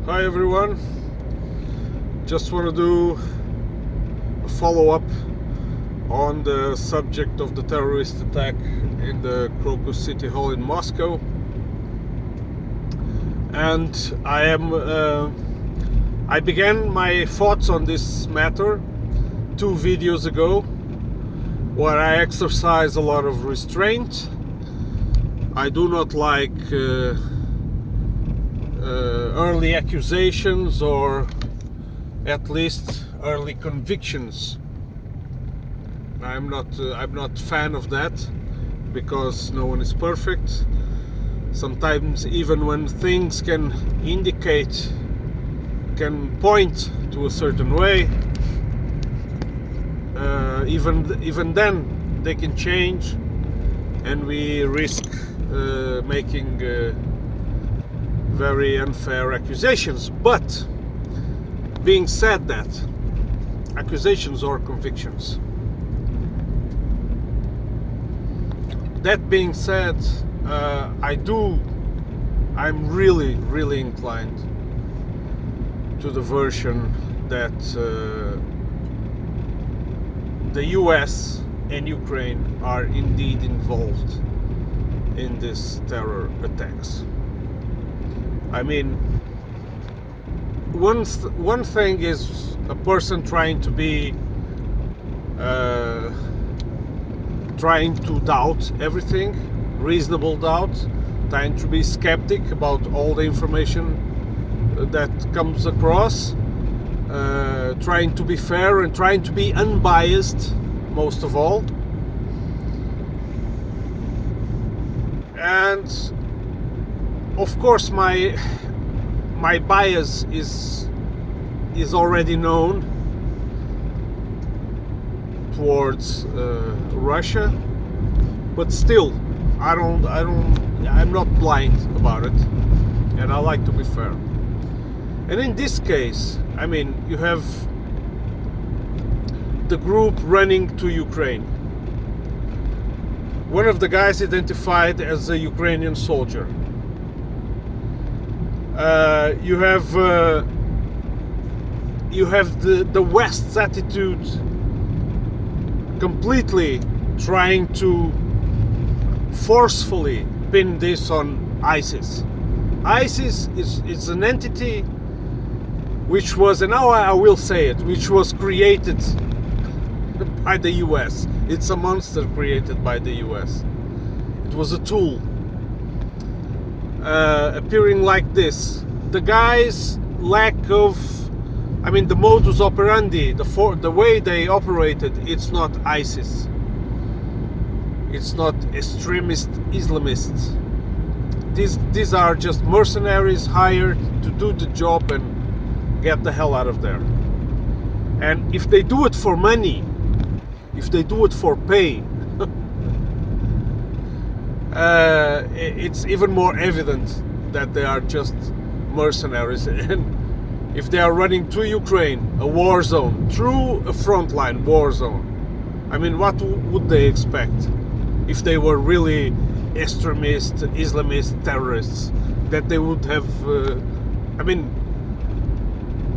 Hi everyone, just want to do a follow-up on the subject of the terrorist attack in the Crocus City Hall in Moscow. And I began my thoughts on this matter 2 videos ago, where I exercise a lot of restraint. I do not like early accusations, or at least early convictions. I'm not fan of that, because no one is perfect. Sometimes even when things can point to a certain way, even then they can change, and we risk making very unfair accusations. But being said that, accusations or convictions, that being said, I'm really inclined to the version that the US and Ukraine are indeed involved in these terror attacks. I mean, one thing is a person trying to doubt everything, reasonable doubt, trying to be skeptic about all the information that comes across, trying to be fair and trying to be unbiased, most of all. And of course my bias is already known towards Russia, but still I'm not blind about it, and I like to be fair. And in this case, I mean, you have the group running to Ukraine. One of the guys identified as a Ukrainian soldier. You have the West's attitude, completely trying to forcefully pin this on ISIS. ISIS is an entity which was, and now I will say it, which was created by the US. It's a monster created by the US. It was a tool. Appearing like this, the guy's lack of, I mean, the modus operandi, the way they operated, it's not ISIS. It's not extremist Islamists. These are just mercenaries hired to do the job and get the hell out of there. And if they do it for money, if they do it for pay, it's even more evident that they are just mercenaries. And if they are running to Ukraine, a war zone, through a frontline war zone, I mean, what would they expect if they were really extremist, Islamist terrorists? That they would have, I mean,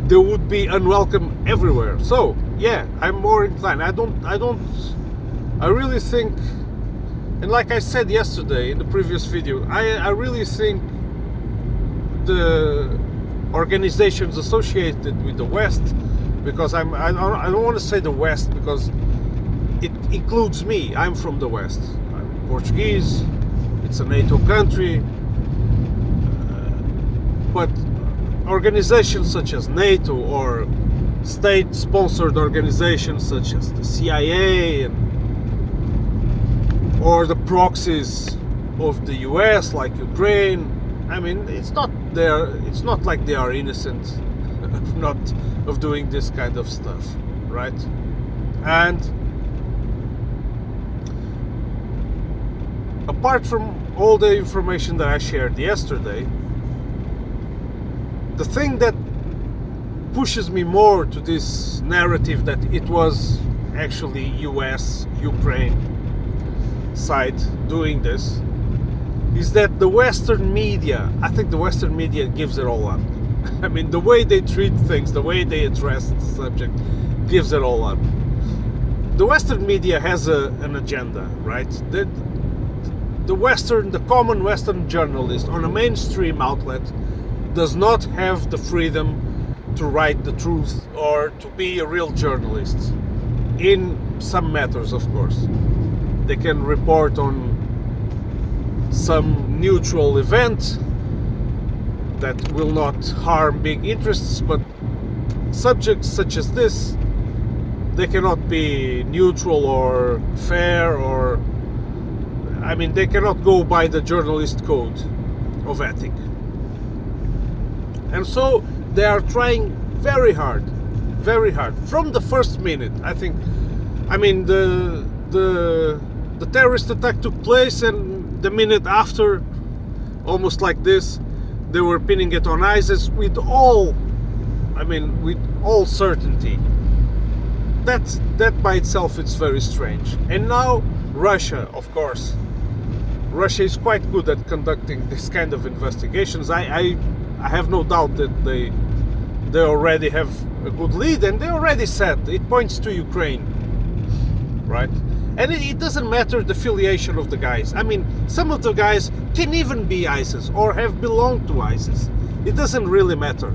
they would be unwelcome everywhere. So yeah, I'm more inclined. I really think, and like I said yesterday in the previous video, I really think the organizations associated with the West, because I don't want to say the West because it includes me. I'm from the West. I'm Portuguese. It's a NATO country. But organizations such as NATO, or state-sponsored organizations such as the CIA, or the proxies of the US like Ukraine, I mean, it's not like they are innocent of doing this kind of stuff, right? And apart from all the information that I shared yesterday, the thing that pushes me more to this narrative that it was actually US, Ukraine side doing this, is that the Western media, I think the Western media gives it all up. I mean, the way they treat things, the way they address the subject, gives it all up. The Western media has an agenda, right? The common Western journalist on a mainstream outlet does not have the freedom to write the truth or to be a real journalist. In some matters, of course. They can report on some neutral event that will not harm big interests, but subjects such as this, they cannot be neutral or fair, or I mean, they cannot go by the journalist code of ethic. And so they are trying very hard from the first minute. I think, I mean, the terrorist attack took place, and the minute after, almost like this, they were pinning it on ISIS with all certainty. That by itself is very strange. And now Russia, of course. Russia is quite good at conducting this kind of investigations. I have no doubt that they already have a good lead, and they already said it points to Ukraine, right? And it doesn't matter the affiliation of the guys. I mean, some of the guys can even be ISIS or have belonged to ISIS. It doesn't really matter.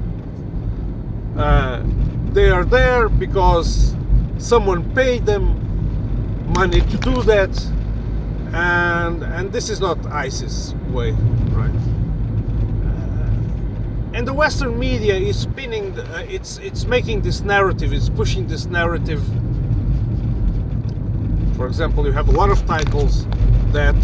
They are there because someone paid them money to do that, and this is not ISIS way, right? And the Western media is spinning, it's making this narrative, it's pushing this narrative. For example, you have a lot of titles that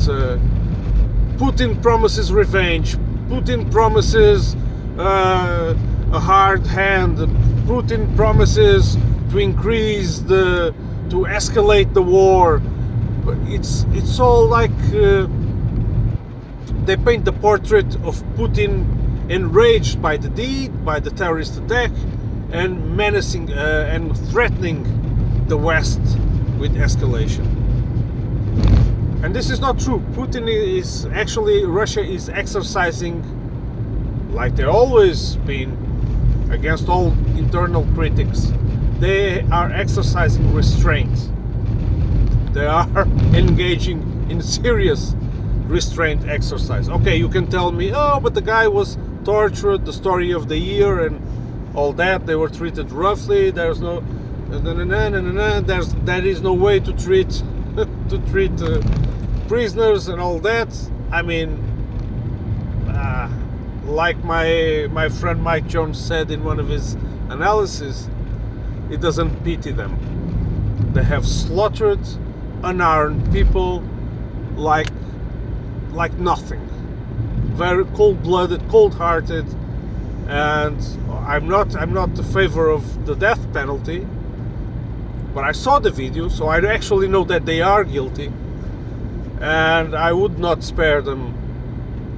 Putin promises revenge, Putin promises a hard hand, Putin promises to to escalate the war. But it's all like they paint the portrait of Putin enraged by the deed, by the terrorist attack, and menacing and threatening the West with escalation. And this is not true. Russia is exercising, like they always been, against all internal critics. They are exercising restraint. They are engaging in serious restraint exercise. Okay, you can tell me, oh, but the guy was tortured, the story of the year and all that, they were treated roughly, there's no there is no way to treat prisoners and all that. I mean, like my friend Mike Jones said in one of his analyses, it doesn't pity them. They have slaughtered unarmed people like nothing. Very cold-blooded, cold-hearted, and I'm not in favor of the death penalty, but I saw the video, so I actually know that they are guilty, and I would not spare them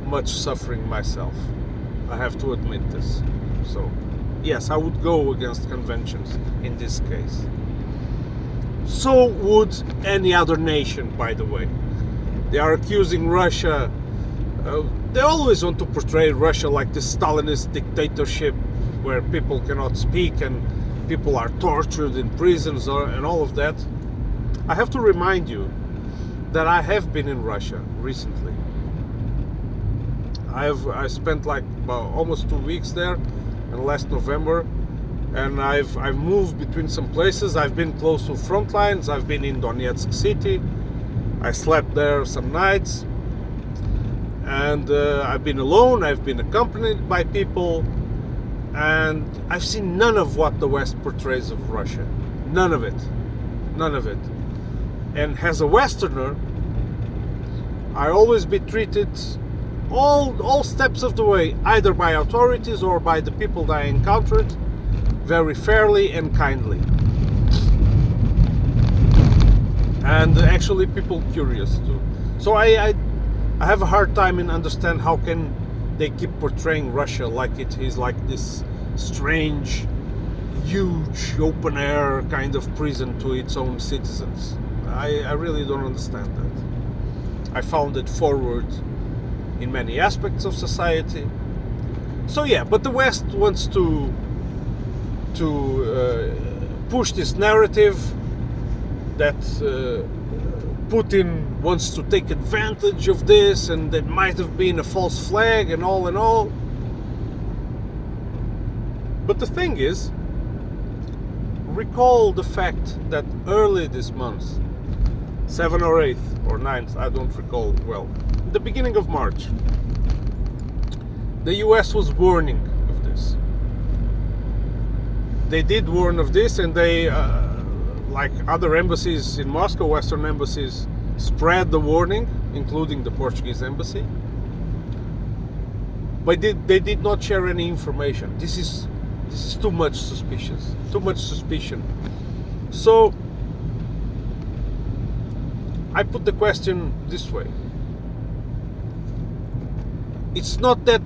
much suffering myself. I have to admit this. So yes, I would go against conventions in this case. So would any other nation, by the way. They are accusing Russia. They always want to portray Russia like this Stalinist dictatorship where people cannot speak and people are tortured in prisons and all of that. I have to remind you that I have been in Russia recently. I spent like about almost 2 weeks there in last November, and I've moved between some places. I've been close to front lines. I've been in Donetsk city. I slept there some nights, and I've been alone. I've been accompanied by people, and I've seen none of what the West portrays of Russia. None of it. And as a Westerner, I always be treated all steps of the way, either by authorities or by the people that I encountered, very fairly and kindly. And actually people curious too. So I have a hard time in understand how can they keep portraying Russia like it is like this strange, huge, open air kind of prison to its own citizens. I really don't understand that. I found it forward in many aspects of society, So yeah, but the West wants to push this narrative that Putin wants to take advantage of this, and that might have been a false flag and all and all. But the thing is, recall the fact that early this month, 7th or 8th or 9th, I don't recall well, the beginning of March, the US was warning of this. They did warn of this, and they, like other embassies in Moscow, Western embassies, spread the warning, including the Portuguese embassy. But they did not share any information. This is too much suspicious, too much suspicion. So I put the question this way: it's not that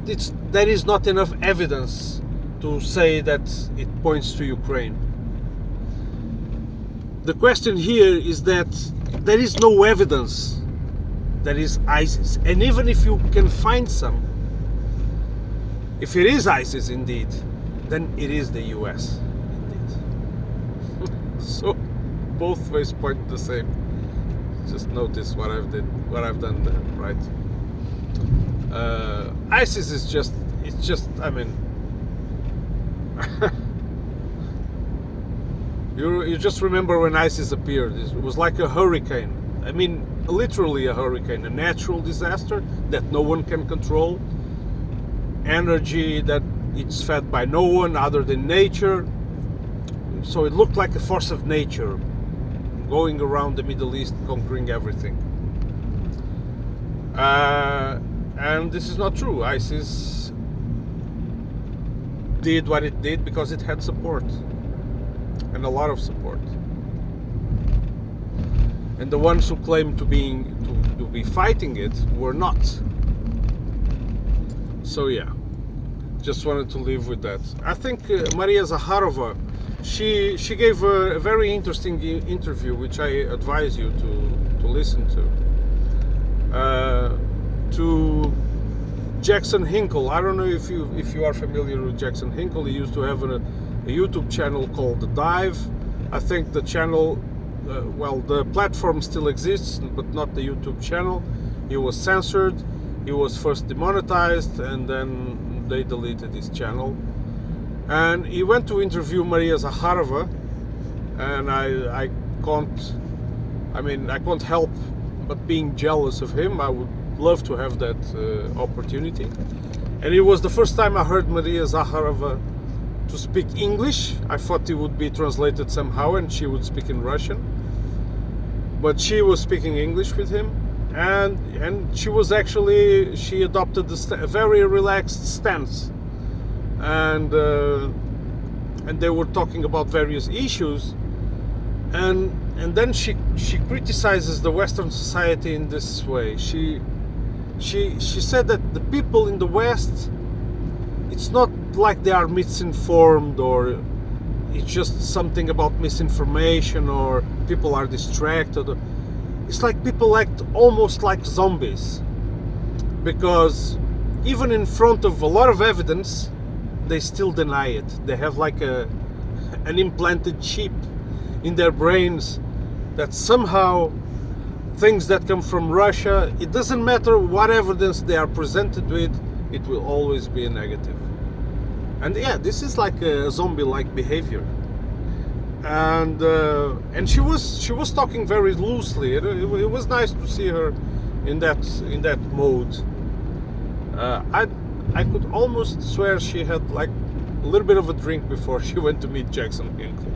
there is not enough evidence to say that it points to Ukraine. The question here is that there is no evidence that is ISIS, and even if you can find some, if it is ISIS indeed, then it is the US indeed. So both ways point the same. Just notice what I've done there, right? ISIS is just, I mean, you just remember when ISIS appeared. It was like a hurricane. I mean, literally a hurricane, a natural disaster that no one can control. Energy that it's fed by no one other than nature. So it looked like a force of nature going around the Middle East, conquering everything. And this is not true. ISIS did what it did because it had support, and a lot of support. And the ones who claimed to be fighting it were not. So yeah, just wanted to leave with that. I think Maria Zakharova, she gave a very interesting interview, which I advise you to listen to Jackson Hinkle. I don't know if you are familiar with Jackson Hinkle. He used to have a YouTube channel called The Dive. I think the channel, well, the platform still exists, but not the YouTube channel. He was censored. He was first demonetized, and then they deleted his channel. And he went to interview Maria Zakharova, and I can't help but being jealous of him. I would love to have that opportunity. And it was the first time I heard Maria Zakharova to speak English. I thought it would be translated somehow and she would speak in Russian, but she was speaking English with him, and she was actually, she adopted a very relaxed stance, and they were talking about various issues, and then she criticizes the Western society in this way. She said that the people in the West, it's not like they are misinformed, or it's just something about misinformation, or people are distracted. It's like people act almost like zombies, because even in front of a lot of evidence, they still deny it. They have like an implanted chip in their brains that somehow things that come from Russia, it doesn't matter what evidence they are presented with, it will always be a negative. And yeah, this is like a zombie-like behavior. And she was talking very loosely. It was nice to see her in that mode. I could almost swear she had like a little bit of a drink before she went to meet Jackson Hinkle.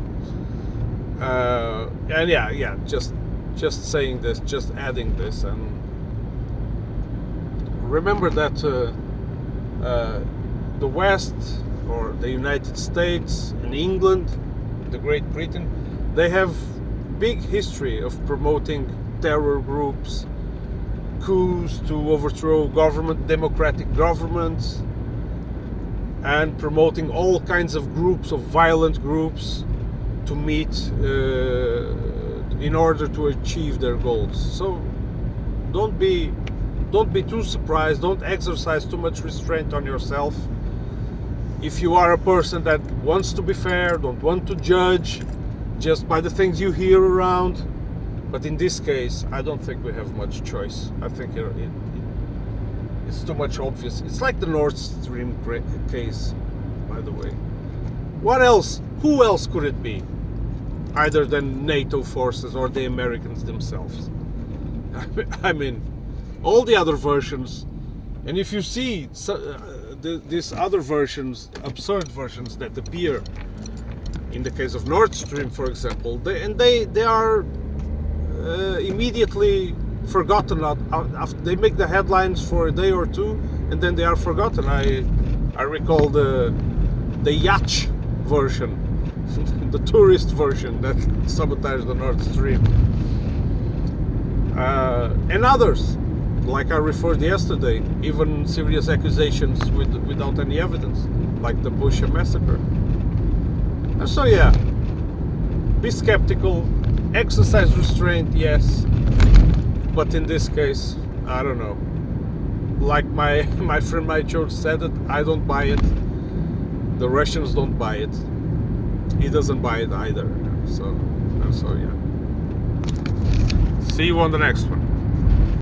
And yeah, just saying this, just adding this, and remember that the West, or the United States and England, the Great Britain, they have big history of promoting terror groups, coups to overthrow democratic governments, and promoting all kinds of groups, of violent groups, to meet in order to achieve their goals. So don't be too surprised. Don't exercise too much restraint on yourself. if you are a person that wants to be fair, don't want to judge just by the things you hear around. But in this case, I don't think we have much choice. I think it's too much obvious. It's like the Nord Stream case, by the way. What else? Who else could it be? Other than NATO forces or the Americans themselves. I mean, all the other versions, and if you see these other versions, absurd versions that appear in the case of Nord Stream, for example, they are immediately forgotten. After they make the headlines for a day or two, and then they are forgotten. I recall the yacht version, the tourist version that sabotaged the Nord Stream, and others, like I referred yesterday, even serious accusations without any evidence, like the Bush massacre. So yeah, be skeptical, exercise restraint, yes, but in this case, I don't know. Like my friend Mike George said it, I don't buy it. The Russians don't buy it. He doesn't buy it either. So yeah. See you on the next one.